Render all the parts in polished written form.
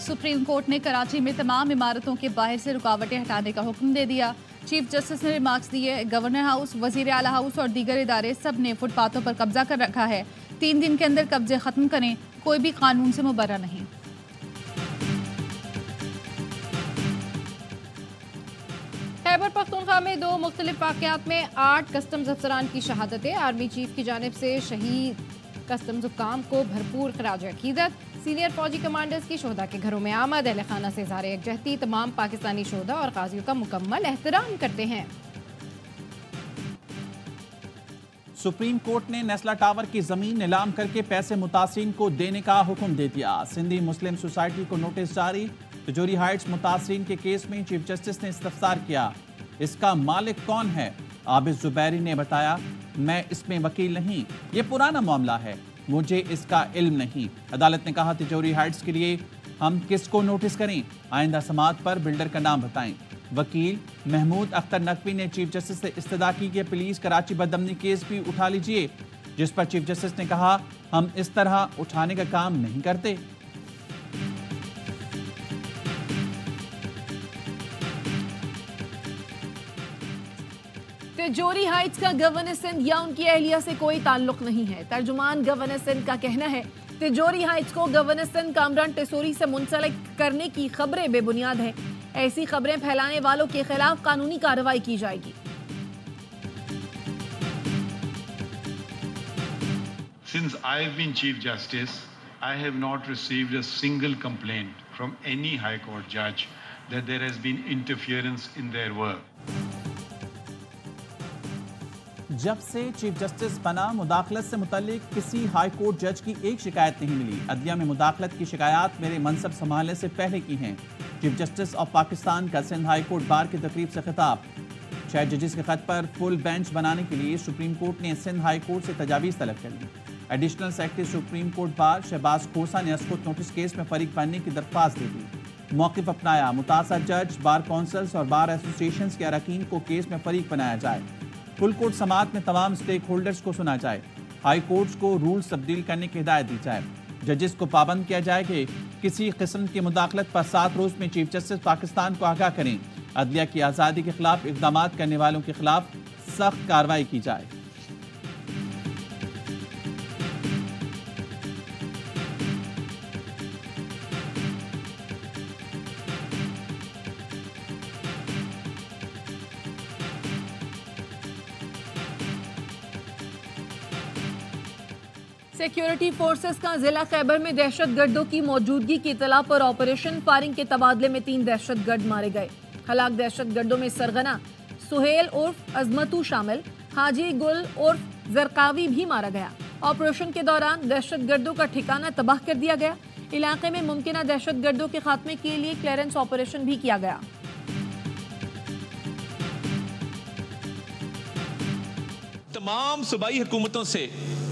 Supreme court ने कराची में तमाम इमारतों के बाहर से रुकावटें हटाने का हुक्म दे दिया। चीफ जस्टिस ने रिमार्क्स दिए, गवर्नर हाउस, वजीर आला हाउस और दीगर इदारे सब ने फुटपाथों पर कब्जा कर रखा है। 3 दिन के अंदर कब्जे खत्म करें, कोई भी कानून से मुबर्रा नहीं। खैबर पख्तूनख्वा में 2 मुख्तलिफ वाक़यात में 8 कस्टम्स अफसरान की शहादतें। आर्मी चीफ की जानिब से शहीद कस्टम्स हुक्काम को भरपूर खराज अकीदत। सीनियर फौजी कमांडर्स की शोहदा के घरों में आमद। अहले खाना से इज़हार यकजहती। तमाम पाकिस्तानी शोहदा और गाजियों का मुकम्मल एहतराम करते हैं। सुप्रीम कोर्ट ने नेस्ला टावर की जमीन नीलाम करके पैसे मुतासिरीन को देने का हुक्म दे दिया। सिंधी मुस्लिम सोसाइटी को नोटिस जारी। तिजोरी हाइट्स मुतासिरीन के केस में चीफ जस्टिस ने इस्तफसार किया। इसका मालिक कौन है? आबिद जुबैरी ने बताया, मैं इसमें वकील नहीं, ये पुराना मामला है, मुझे इसका इल्म नहीं। अदालत ने कहा, तिजोरी हाइट्स के लिए हम किसको नोटिस करें? आइंदा समाअत पर बिल्डर का नाम बताएं। वकील महमूद अख्तर नकवी ने चीफ जस्टिस से इस्तदा की कि प्लीज कराची बदअमनी केस भी उठा लीजिए, जिस पर चीफ जस्टिस ने कहा, हम इस तरह उठाने का काम नहीं करते। तिजोरी हाइट्स का गवर्नर सिंध या उनकी अहलिया से कोई ताल्लुक नहीं है। तर्जुमान गवर्नर सिंध का कहना है, तिजोरी हाइट्स को गवर्नर सिंध कामरान टेसोरी से मुंसलिक करने की खबरें बेबुनियाद हैं। ऐसी खबरें फैलाने वालों के खिलाफ कानूनी कार्रवाई की जाएगी। Since I have been Chief Justice, I have not received a single complaint from any High Court judge that there has been interference in their work. जब से चीफ जस्टिस बना, मुदाखलत से मुतल्लिक किसी हाई कोर्ट जज की एक शिकायत नहीं मिली। अदलिया में मुदाखलत की शिकायत मेरे मनसब संभालने से पहले की हैं। चीफ जस्टिस ऑफ पाकिस्तान का सिंध हाई कोर्ट बार की तकरीब से खिताब। 6 जजेस के खत पर फुल बेंच बनाने के लिए सुप्रीम कोर्ट ने सिंध हाई कोर्ट से तजावीज़ तलब कर ली। Additional secretary supreme court bar Shahbaz खोसा ने अस्कुत नोटिस केस में फरीक बनने की दरख्वास्त दे दी। मौक़िफ़ अपनाया, मुतासर जज, बार काउंसिल्स और बार एसोसिएशन के अरकान को केस में फरीक बनाया जाए। फुल कोर्ट समाअत में तमाम स्टेक होल्डर्स को सुना जाए। हाई कोर्ट्स को रूल्स तब्दील करने की हिदायत दी जाए। जजेस को पाबंद किया जाए कि किसी किस्म की मुदाखलत पर 7 रोज़ में चीफ जस्टिस पाकिस्तान को आगाह करें। अदलिया की आज़ादी के खिलाफ इक़दाम करने वालों के खिलाफ सख्त कार्रवाई की जाए। सिक्योरिटी फोर्सेस का जिला खैबर में दहशतगर्दों की मौजूदगी की इतला पर ऑपरेशन फायरिंग के तबादले में 3 दहशतगर्द मारे गए। हलाक दहशतगर्दों में सरगना, सुहेल उर्फ अजमतू शामिल। हाजी गुल उर्फ जरकावी भी मारा गया। ऑपरेशन के दौरान दहशतगर्दों का ठिकाना तबाह कर दिया गया। इलाके में मुमकिन दहशतगर्दों के खात्मे के लिए क्लियरेंस ऑपरेशन भी किया गया। तमाम सूबाई हुकूमतों से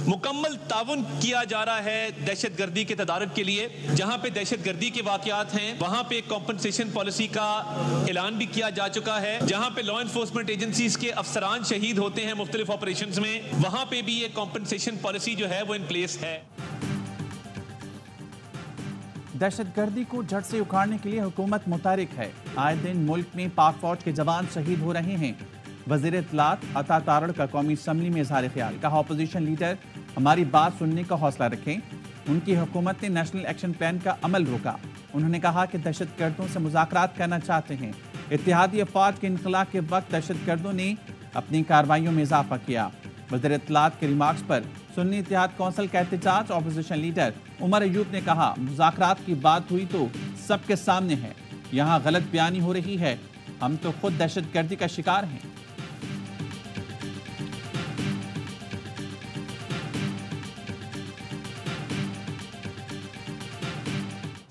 मुकम्मल ताउन किया जा रहा है दहशतगर्दी के तदारुक के लिए। जहां पे दहशतगर्दी के वाकयात हैं वहां पे कॉम्पनसेशन पॉलिसी का ऐलान भी किया जा चुका है। जहां पे लॉ एनफोर्समेंट एजेंसीज के अफसरान शहीद होते हैं मुख्तलिफ ऑपरेशंस में, वहां पे भी ये कॉम्पनसेशन पॉलिसी जो है वो इन प्लेस है। दहशतगर्दी को जड़ से उखाड़ने के लिए हुकूमत मुतहरिक है। आए दिन मुल्क में पाक फौज के जवान शहीद हो रहे हैं। वज़ीर इत्तलात अता तारड़ का कौमी असम्बली में इज़हार ख्याल। कहा, अपोजिशन लीडर हमारी बात सुनने का हौसला रखें। उनकी हुकूमत ने नेशनल एक्शन प्लान का अमल रोका। उन्होंने कहा कि दहशतगर्दों से मुज़ाकरात करना चाहते हैं। इत्तेहादी अफवाज के इनक़लाब के वक्त दहशतगर्दों ने अपनी कार्रवाइयों में इजाफा किया। वज़ीर इत्तलात के रिमार्क्स पर सुन्नी इत्तेहाद कौंसिल का एहतजाज। अपोजिशन लीडर उमर अयूब ने कहा, मुज़ाकरात की बात हुई तो सबके सामने है, यहाँ गलत बयानी हो रही है, हम तो खुद दहशतगर्दी का शिकार हैं।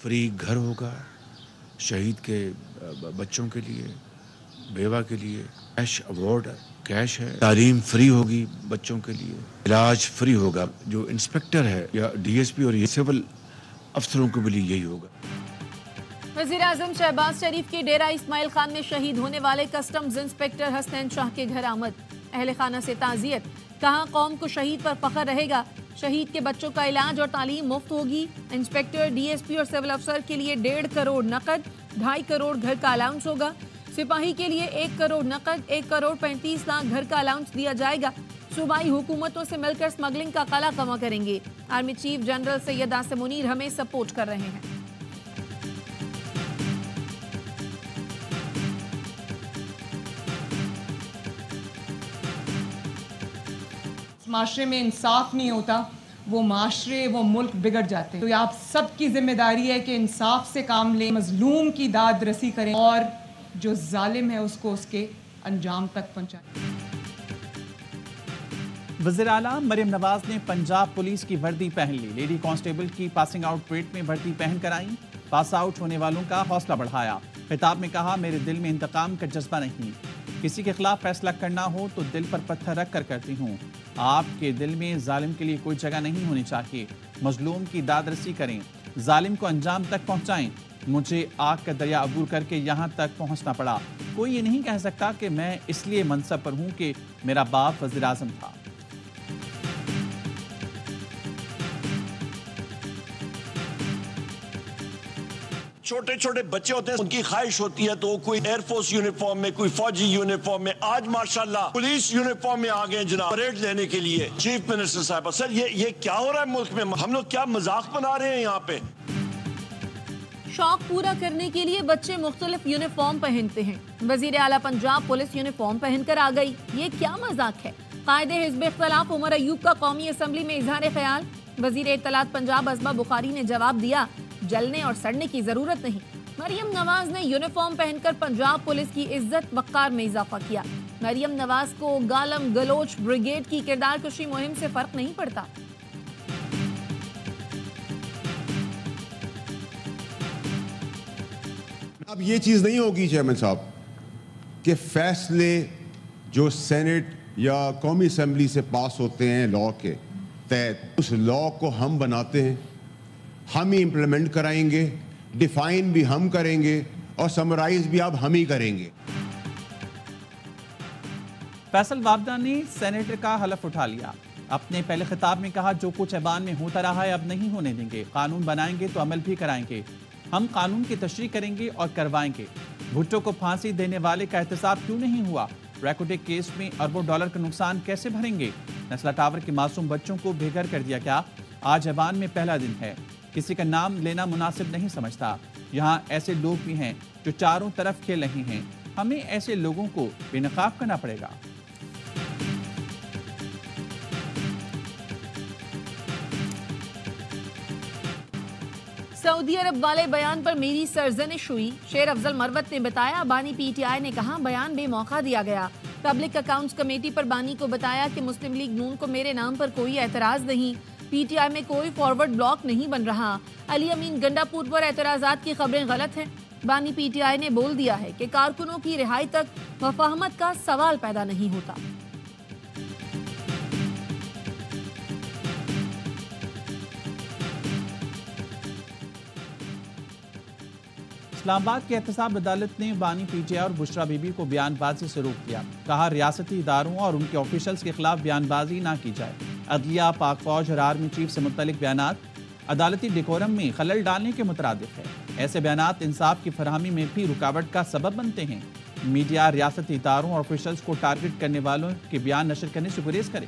फ्री घर होगा शहीद के बच्चों के लिए, बेवा के लिए, कैश अवार्ड कैश है, तालीम फ्री होगी बच्चों के लिए, इलाज फ्री होगा। जो इंस्पेक्टर है या डीएसपी और ये सिविल अफसरों के लिए यही होगा। वज़ीर आज़म शहबाज शरीफ के डेरा इस्माइल खान में शहीद होने वाले कस्टम्स इंस्पेक्टर हसनैन शाह के घर आमद। अहले खाना से ताज़ियत। कहा, कौम को शहीद पर फख्र रहेगा। شہید کے بچوں کا علاج اور تعلیم مفت ہوگی. انسپیکٹر, ڈی ایس پی اور سول افسر کے لیے 1.5 کروڑ نقد, 2.5 کروڑ گھر کا الاؤنس ہوگا. سپاہی کے لیے 1 کروڑ نقد, 1 کروڑ 35 لاکھ گھر کا الاؤنس دیا جائے گا. صوبائی حکومتوں سے مل کر اسمگلنگ کا قلع کما کریں گے. Army chief general Syed Asim Munir ہمیں سپورٹ کر رہے ہیں. معاشرے میں انصاف نہیں ہوتا, وہ معاشرے, وہ ملک بگڑ جاتے ہیں. تو یہ آپ سب کی ذمہ داری ہے کہ انصاف سے کام لیں, مظلوم کی داد رسی کریں اور جو ظالم ہے اس کو اس کے انجام تک پہنچائیں. وزیر اعلیٰ مریم نواز نے پنجاب پولیس کی وردی پہن لی. لیڈی کانسٹیبل کی پاسنگ آؤٹ پریڈ میں وردی پہن کر آئیں. پاس آؤٹ ہونے والوں کا حوصلہ بڑھایا. خطاب میں کہا, میرے دل میں انتقام کا جذبہ نہیں. کسی کے خلاف فیصلہ کرنا ہو تو دل پر پتھر رکھ کر کرتی ہوں. آپ کے دل میں ظالم کے لیے کوئی جگہ نہیں ہونی چاہیے. مظلوم کی داد رسی کریں, ظالم کو انجام تک پہنچائیں. مجھے آگ کا دریا عبور کر کے یہاں تک پہنچنا پڑا. کوئی یہ نہیں کہہ سکتا کہ میں اس لیے منصب پر ہوں کہ میرا باپ وزیر اعظم تھا. چھوٹے چھوٹے بچے ہوتے ہیں, ان کی خواہش ہوتی ہے تو کوئی ایئر فورس یونیفارم میں, کوئی فوجی یونیفارم میں. آج ماشاءاللہ پولیس یونیفارم میں آ گئے جناب پریڈ لینے کے لیے. چیف منسٹر صاحب, سر یہ کیا ہو رہا ہے ملک میں؟ ہم لوگ کیا مذاق بنا رہے ہیں یہاں پہ؟ شوق پورا کرنے کے لیے بچے مختلف یونیفارم پہنتے ہیں. وزیر اعلیٰ پنجاب پولیس یونیفارم پہن کر آ گئی. یہ کیا مذاق ہے؟ قائد حزب اختلاف عمر ایوب کا قومی اسمبلی میں اظہار خیال. وزیر اطلاعات پنجاب ازما بخاری نے جواب دیا, جلنے اور سڑنے کی ضرورت نہیں. مریم نواز نے یونیفارم پہن کر پنجاب پولیس کی عزت وقار میں اضافہ کیا. مریم نواز کو گالم گلوچ بریگیڈ کی کردار کشی مہم سے فرق نہیں پڑتا. اب یہ چیز نہیں ہوگی چیئرمین صاحب کہ فیصلے جو سینٹ یا قومی اسمبلی سے پاس ہوتے ہیں لا کے تحت, اس لا کو ہم بناتے ہیں, ہم ہی امپلیمنٹ کرائیں گے, ڈیفائن بھی ہم کریں گے اور سمرائز بھی اب ہم ہی کریں گے. فیصل وابدہ نے سینیٹر کا حلف اٹھا لیا. اپنے پہلے خطاب میں کہا, جو کچھ ایوان میں ہوتا رہا ہے اب نہیں ہونے دیں گے. قانون بنائیں گے تو عمل بھی کرائیں گے. ہم قانون کی تشریح کریں گے اور کروائیں گے. بھٹو کو پھانسی دینے والے کا احتساب کیوں نہیں ہوا؟ ریکوٹیک کیس میں اربوں ڈالر کا نقصان کیسے بھریں گے؟ نسلا ٹاور کے معصوم بچوں کو بے گھر کر دیا کیا؟ آج ایوان میں پہلا دن ہے. کسی کا نام لینا مناسب نہیں سمجھتا. یہاں ایسے لوگ بھی ہیں جو چاروں طرف کھیل رہے ہیں. ہمیں ایسے لوگوں کو بے نقاب کرنا پڑے گا. سعودی عرب والے بیان پر میری سرزنش ہوئی. شیر افضل مروت نے بتایا, بانی پی ٹی آئی نے کہا بیان بے موقع دیا گیا. پبلک اکاؤنٹس کمیٹی پر بانی کو بتایا کہ مسلم لیگ نون کو میرے نام پر کوئی اعتراض نہیں. پی ٹی آئی میں کوئی فارورڈ بلاک نہیں بن رہا. علی امین گنڈا پور پر اعتراضات کی خبریں غلط ہیں. بانی پی ٹی آئی نے بول دیا ہے کہ کارکنوں کی رہائی تک مفاہمت کا سوال پیدا نہیں ہوتا. اسلام آباد کی احتساب عدالت نے بانی پی ٹی آئی اور بشرا بی بی کو بیان بازی سے روک دیا. کہا ریاستی اداروں اور ان کے آفیشلز کے خلاف بیان بازی نہ کی جائے. عدلیہ, پاک فوج اور آرمی چیف سے متعلق بیانات عدالتی ڈیکورم میں خلل ڈالنے کے مترادف ہے. ایسے بیانات انصاف کی فراہمی میں بھی رکاوٹ کا سبب بنتے ہیں. میڈیا ریاستی اداروں اور آفیشلز کو ٹارگٹ کرنے والوں کے بیان نشر کرنے سے گریز کرے.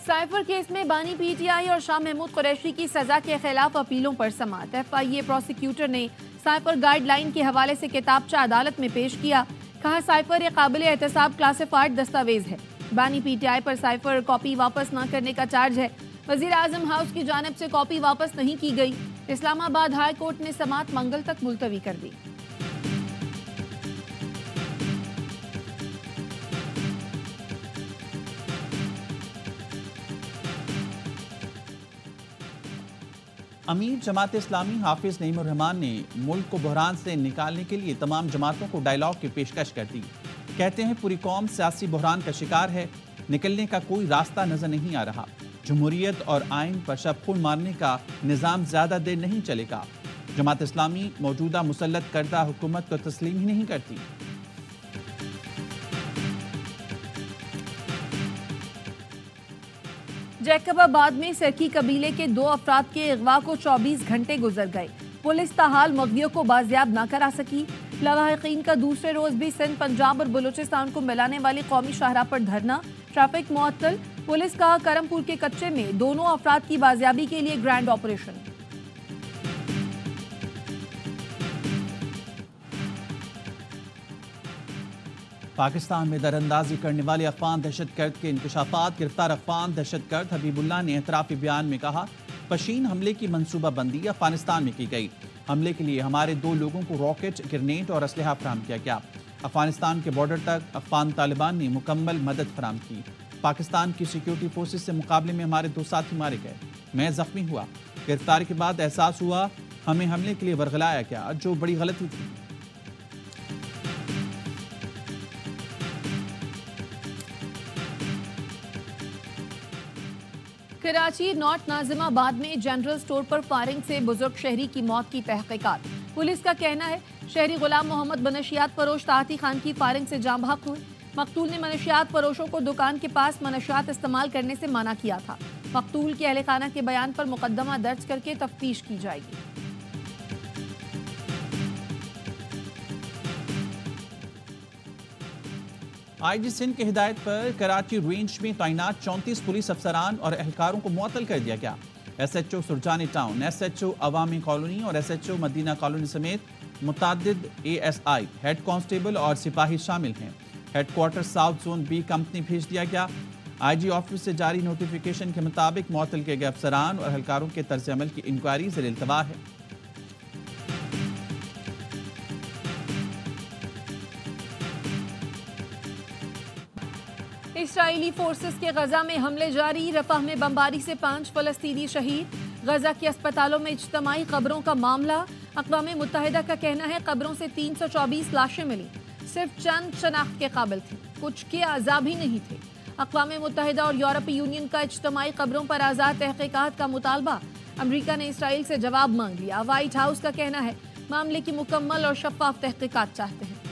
سائفر کیس میں بانی پی ٹی آئی اور شاہ محمود قریشی کی سزا کے خلاف اپیلوں پر سماعت. ایف آئی اے پروسیکیوٹر نے سائفر گائیڈ لائن کے حوالے سے کتابچہ عدالت میں پیش کیا. کہا سائفر ایک قابل احتساب کلاسیفائڈ دستاویز ہے. بانی P T I per cipher copy واپس نہ کرنے کا چارج ہے. وزیر اعظم ہاؤس کی جانب سے کاپی واپس نہیں کی گئی. اسلام آباد ہائی کورٹ نے سماعت منگل تک ملتوی کر دی. امیر جماعت اسلامی حافظ نعیم الرحمان نے ملک کو بحران سے نکالنے کے لیے تمام جماعتوں کو ڈائیلاگ کی پیشکش کر دی. کہتے ہیں پوری قوم سیاسی بحران کا شکار ہے, نکلنے کا کوئی راستہ نظر نہیں آ رہا. جمہوریت اور آئین پر شب خون مارنے کا نظام زیادہ دیر نہیں چلے گا. जमात इस्लामी मौजूदा मुसल्लत करदा हुकूमत को तस्लीम ही नहीं करती। जैकबाबाद में सरकी कबीले के 2 अफराद के अगवा को 24 घंटे गुजर गए। पुलिस ताहाल मगवियों को बाजियाब ना करा सकी। लवाहिकीन का दूसरे रोज भी सिंध, पंजाब और बलूचिस्तान को मिलाने वाली कौमी शाहराह पर धरना, ट्रैफिक मुअत्तल। पुलिस का करमपुर के कच्चे में दोनों अफराद की बाजियाबी के लिए ग्रैंड ऑपरेशन। पाकिस्तान में दरअंदाजी करने वाले अफगान दहशतगर्द के इंकशाफात। गिरफ्तार अफगान दहशतगर्द हबीबुल्लाह ने एतराफी बयान में कहा, पशीन हमले की मंसूबाबंदी अफगानिस्तान में की गई। हमले के लिए हमारे 2 लोगों को रॉकेट, ग्रेनेड और असलहा फराहम किया गया। अफगानिस्तान के बॉर्डर तक अफगान तालिबान ने मुकम्मल मदद फराहम की। पाकिस्तान की सिक्योरिटी फोर्सेज से मुकाबले में हमारे 2 साथी मारे गए, मैं जख्मी हुआ। गिरफ्तारी के बाद एहसास हुआ हमें हमले के लिए वर्गलाया गया, जो बड़ी गलती थी। कराची नॉर्थ नाजिमाबाद में जनरल स्टोर पर फायरिंग से बुजुर्ग शहरी की मौत की तहकीकात। पुलिस का कहना है शहरी गुलाम मोहम्मद मनशियात फरोश ताती खान की फायरिंग से जाँ बहक हुए। मकतूल ने मनशियात फरोशों को दुकान के पास मनशियात इस्तेमाल करने से मना किया था। मकतूल के अहले खाना के बयान पर मुकदमा दर्ज करके तफ्तीश की जाएगी। आईजी सिंध की हिदायत पर कराची रेंज में तैनात 34 पुलिस अफसरान और एहलकारों को मुअत्तल कर दिया गया। SHO सुरजानी टाउन, SHO अवामी कॉलोनी और SHO मदीना कॉलोनी समेत मुतादिद ASI, हेड कांस्टेबल और सिपाही शामिल हैं। Headquarter south zone B company भेज दिया गया। IG ऑफिस से जारी नोटिफिकेशन के मुताबिक मुअत्तल किए गए अफसरान और एहलकारों के तर्ज अमल की इंक्वायरी ज़ेर इल्तवा है। इसराइली फोर्सेस के गजा में हमले जारी। रफाह में बमबारी से 5 फलस्तीनी शहीद। गजा के अस्पतालों में इज्तमाई कब्रों का मामला। अक़वाम मुत्तहिदा का कहना है कब्रों से 324 लाशें मिली, सिर्फ चंद शनाख्त के काबिल थी, कुछ के आज़ाब ही नहीं थे। अक़वाम मुत्तहिदा और यूरोपीय यूनियन का इज्तमाई कब्रों पर आज़ाद तहक़ीक़ात का मुतालबा। अमरीका ने इसराइल से जवाब मांग लिया। व्हाइट हाउस का कहना है मामले की मुकम्मल और शफ़ाफ़ तहक़ीक़ात चाहते हैं।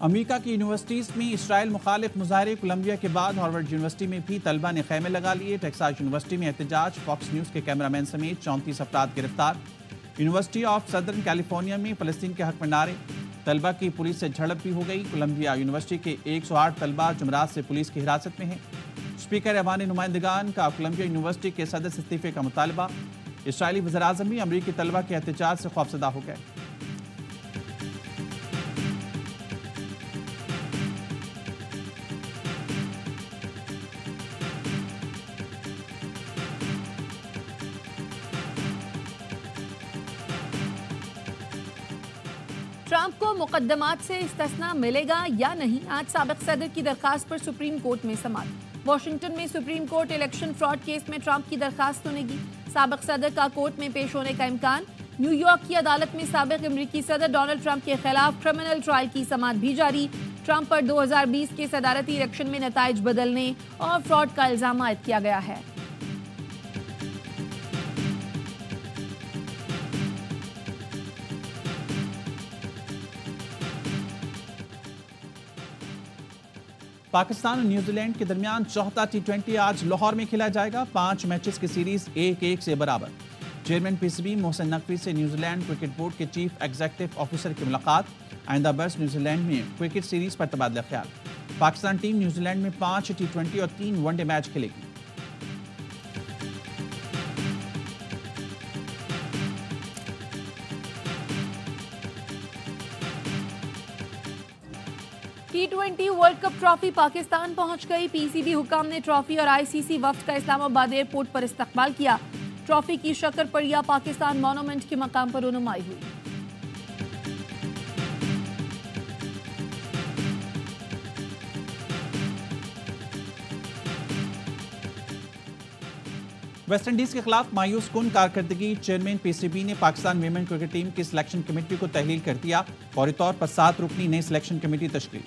अमेरिका की यूनिवर्सिटीज़ में इसराइल मुखालिफ मुजाहरे। कोलंबिया के बाद हार्वर्ड यूनिवर्सिटी में भी तलबा ने खैमे लगा लिए। टेक्सास यूनिवर्सिटी में एहतजाज। फॉक्स न्यूज़ के कैमरामैन समेत 34 अफराद गिरफ्तार। यूनिवर्सिटी ऑफ सदर्न कैलिफोर्निया में फ़लस्तीन के हक में नारे। तलबा की पुलिस से झड़प भी हो गई। कोलंबिया यूनिवर्सिटी के 108 तलबा जुमरात से पुलिस की हिरासत में हैं। स्पीकर ऐवान नुमाइंदगान का कोलंबिया यूनिवर्सिटी के सदर से इस्तीफे का मुतालबा। इसराइली वज़ीर-ए-आज़म भी अमरीकी तलबा के एहतजाज से खौफजदा हो गए। ट्रंप को मुकदमात से इस्तिस्ना मिलेगा या नहीं, आज साबिक सदर की दरखास्त पर सुप्रीम कोर्ट में समाअत। वाशिंगटन में supreme court election fraud case में ट्रंप की दरखास्त सुनेगी। साबिक सदर का कोर्ट में पेश होने का इम्कान। न्यूयॉर्क की अदालत में साबिक अमरीकी सदर डोनाल्ड ट्रंप के खिलाफ क्रिमिनल ट्रायल की समाअत भी जारी। ट्रंप पर 2020 के सदारती इलेक्शन में नताइज बदलने और फ्रॉड का इल्जाम आयद किया गया है। पाकिस्तान और न्यूजीलैंड के दरमियान चौथा T20 आज लाहौर में खेला जाएगा। 5 मैचेस की सीरीज 1-1 से बराबर। चेयरमैन PCB मोहसिन नकवी से न्यूजीलैंड क्रिकेट बोर्ड के चीफ एग्जीक्यूटिव ऑफिसर की मुलाकात। आइंदा बरस न्यूजीलैंड में क्रिकेट सीरीज पर तबादला ख्याल। पाकिस्तान टीम न्यूजीलैंड में 5 T20 और 3 वनडे मैच खेलेगी। T20 world cup trophy Pakistan पहुंच गई। PCB हुकाम ने ट्रॉफी और ICC वफ्द का इस्लामाबाद एयरपोर्ट पर इस्तकबाल किया। ट्रॉफी की शक्करपड़िया पाकिस्तान मॉन्यूमेंट के मकाम पर रुनुमाई हुई। ویسٹ انڈیز کے خلاف مایوس کن کارکردگی، چیئرمین پی سی بی نے پاکستان ویمن کرکٹ ٹیم کی سلیکشن کمیٹی کو تحلیل کر دیا، فوری طور پر 7 رکنی نئی سلیکشن کمیٹی تشکیل۔